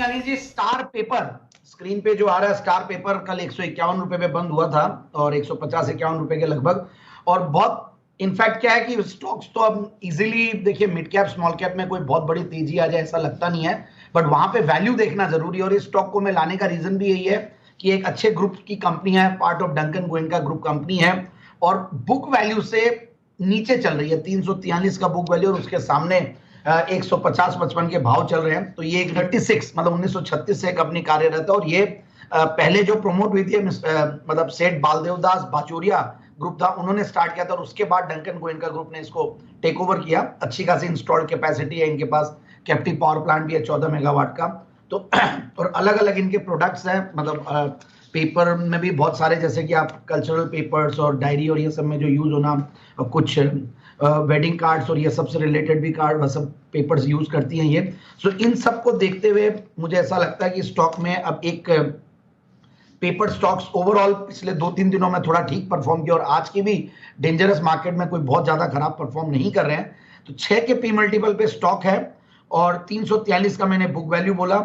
यानी जी star paper screen पे जो आ रहा है, स्टार पेपर कल 151 रुपए पे बंद हुआ था और 150-51 रुपए के लगभग। और बहुत इनफैक्ट क्या है कि स्टॉक्स तो अब इजीली देखिए मिड कैप स्मॉल कैप में कोई बहुत बड़ी तेजी आ जाए ऐसा लगता नहीं है, बट वहां पे वैल्यू देखना जरूरी है। और इस स्टॉक को मैं लाने का रीजन भी यही है कि एक अच्छे ग्रुप की कंपनी है, part of Duncan Goenka group company है और बुक वैल्यू से नीचे चल रही है। 343 का बुक वैल्यू और उसके सामने 150-55 के भाव चल रहे हैं। तो ये 36 मतलब 1936 से कंपनी कार्यरत है और ये पहले जो प्रमोट हुई थी मतलब सेठ बालदेवदास बाचोरिया ग्रुप था, उन्होंने स्टार्ट किया था और उसके बाद डंकन गोयनका ग्रुप ने इसको टेक ओवर किया। अच्छी खासी इंस्टॉल्ड कैपेसिटी है इनके पास, कैप्टिव पावर प्लांट भी है 14 मेगावाट का। तो और अलग अलग इनके प्रोडक्ट्स हैं, मतलब पेपर में भी बहुत सारे, जैसे कि आप कल्चरल पेपर्स और डायरी और ये सब में जो यूज होना, कुछ वेडिंग कार्ड्स और ये सब से रिलेटेड भी कार्ड वह सब पेपर्स यूज करती हैं ये। सो इन सब को देखते हुए मुझे ऐसा लगता है कि स्टॉक में अब एक पेपर स्टॉक्स ओवरऑल पिछले 2-3 दिनों में थोड़ा ठीक परफॉर्म किया और आज की भी डेंजरस मार्केट में कोई बहुत ज्यादा खराब परफॉर्म नहीं कर रहे हैं। तो 6 के पी मल्टीपल पे स्टॉक है और 343 का मैंने बुक वैल्यू बोला।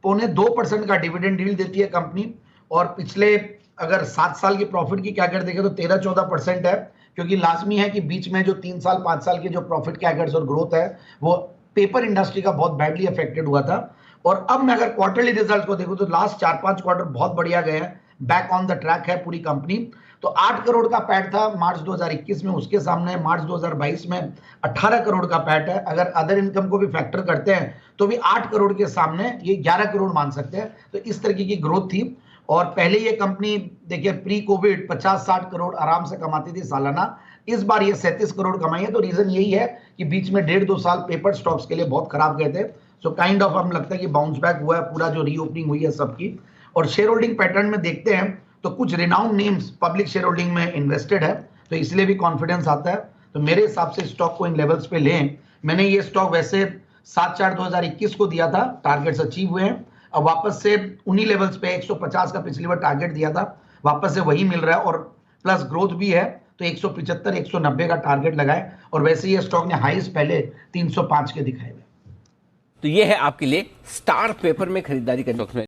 0.25% का डिविडेंड डील देती है कंपनी और पिछले अगर 7 साल की प्रॉफिट की कैगर देखें तो 13-14% है, क्योंकि लाजमी है कि बीच में जो 3 साल 5 साल की जो प्रॉफिट कैगर्स और ग्रोथ है वो पेपर इंडस्ट्री का बहुत बैडली अफेक्टेड हुआ था। और अब मैं अगर क्वार्टरली रिजल्ट को देखूं तो लास्ट 4-5 क्वार्टर बहुत बढ़िया गए हैं, बैक ऑन द ट्रैक है पूरी कंपनी। तो 8 करोड़ का पैट था मार्च 2021 में, उसके सामने मार्च 2022 में 18 करोड़ का पैट है। अगर अदर इनकम को भी फैक्टर करते हैं तो भी 8 करोड़ के सामने ये 11 करोड़ मान सकते हैं। तो इस तरीके की ग्रोथ थी। और पहले ये कंपनी देखिए प्री कोविड 50-60 करोड़ आराम से कमाती थी सालाना, इस बार ये 37 करोड़ कमाई है। तो रीजन यही है कि बीच में 1.5-2 साल पेपर स्टॉक्स के लिए बहुत खराब गए थे। सो काइंड ऑफ हमें लगता है कि बाउंस बैक हुआ है पूरा, जो रीओपनिंग हुई है सबकी। और शेयर होल्डिंग पैटर्न में देखते हैं तो कुछ renowned names public share holding में इन्वेस्टेड है, तो इसलिए भी कॉन्फिडेंस आता है। तो मेरे हिसाब से स्टॉक को इन लेवल्स पे लें। मैंने ये स्टॉक वैसे 7/4/2021 को दिया था, टारगेट्स अचीव हुए हैं। अब वापस से उन्हीं लेवल्स पे 150 का पिछली बार टारगेट दिया था, वापस से वही मिल रहा है और प्लस ग्रोथ भी है। तो 175-190 का टारगेट लगाए और वैसे ये स्टॉक ने हाईएस्ट पहले 305 के दिखाए हुए। तो ये है आपके लिए स्टार पेपर में खरीदारी करने